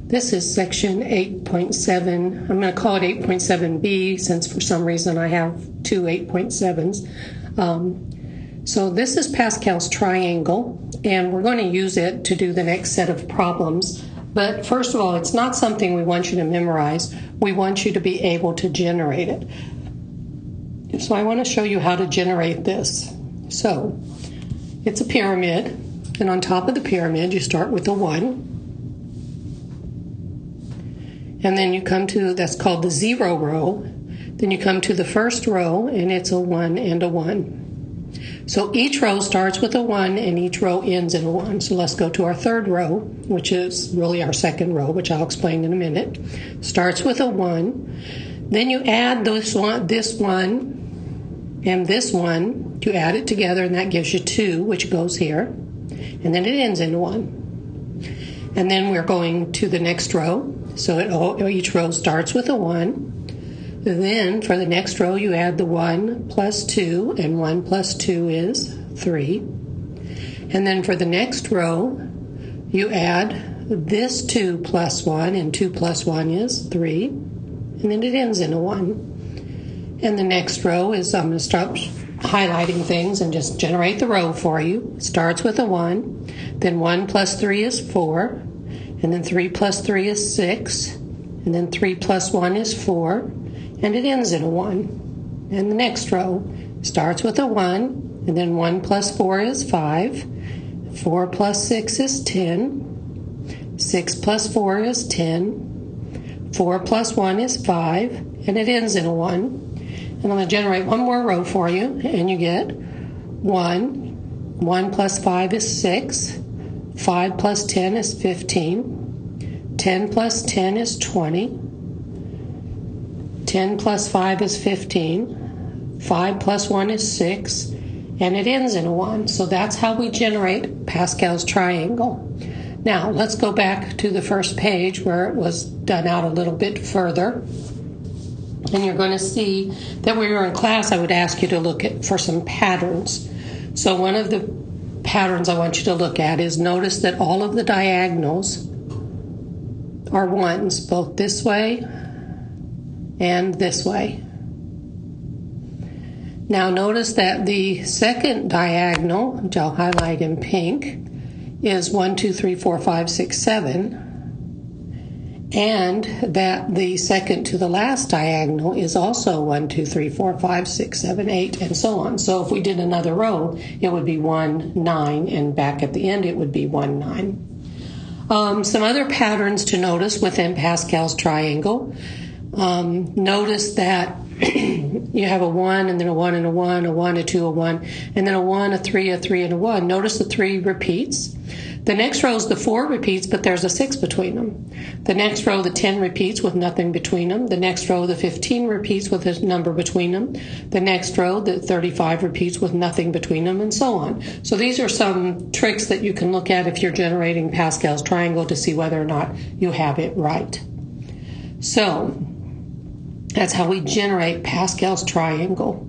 This is section 8.7. I'm going to call it 8.7b since for some reason I have two 8.7s. So this is Pascal's triangle, and we're going to use it to do the next set of problems. But first of all, it's not something we want you to memorize. We want you to be able to generate it. So I want to show you how to generate this. So it's a pyramid, and on top of the pyramid you start with a 1. And then you come to, that's called the 0 row. Then you come to the first row, and it's a 1 and a 1. So each row starts with a 1, and each row ends in a 1. So let's go to our third row, which is really our second row, which I'll explain in a minute. Starts with a 1. Then you add this one, and this one. You add it together, and that gives you 2, which goes here. And then it ends in 1. And then we're going to the next row. So each row starts with a 1. Then for the next row you add the 1 plus 2, and 1 plus 2 is 3. And then for the next row you add this 2 plus 1, and 2 plus 1 is 3. And then it ends in a 1. And the next row is, I'm going to start highlighting things and just generate the row for you. It starts with a 1, then 1 plus 3 is 4. And then 3 plus 3 is 6, and then 3 plus 1 is 4, and it ends in a 1. And the next row starts with a 1, and then 1 plus 4 is 5, 4 plus 6 is 10, 6 plus 4 is 10, 4 plus 1 is 5, and it ends in a 1. And I'm going to generate one more row for you, and you get 1, 1 plus 5 is 6, 5 plus 10 is 15, 10 plus 10 is 20, 10 plus 5 is 15, 5 plus 1 is 6, and it ends in a 1. So that's how we generate Pascal's triangle. Now let's go back to the first page where it was done out a little bit further. And you're going to see that when we were in class, I would ask you to look for some patterns. So one of the patterns I want you to look at is notice that all of the diagonals are 1s, both this way and this way. Now notice that the second diagonal, which I'll highlight in pink, is 1, 2, 3, 4, 5, 6, 7. And that the second to the last diagonal is also 1, 2, 3, 4, 5, 6, 7, 8, and so on. So if we did another row, it would be 1, 9, and back at the end it would be 1, 9. Some other patterns to notice within Pascal's triangle. Notice that you have a 1, and then a 1 and a 1, a 1, a 2, a 1, and then a 1, a 3, a 3, and a 1. Notice the 3 repeats. The next row is the 4 repeats, but there's a 6 between them. The next row, the 10 repeats with nothing between them. The next row, the 15 repeats with a number between them. The next row, the 35 repeats with nothing between them, and so on. So these are some tricks that you can look at if you're generating Pascal's triangle to see whether or not you have it right. So that's how we generate Pascal's triangle.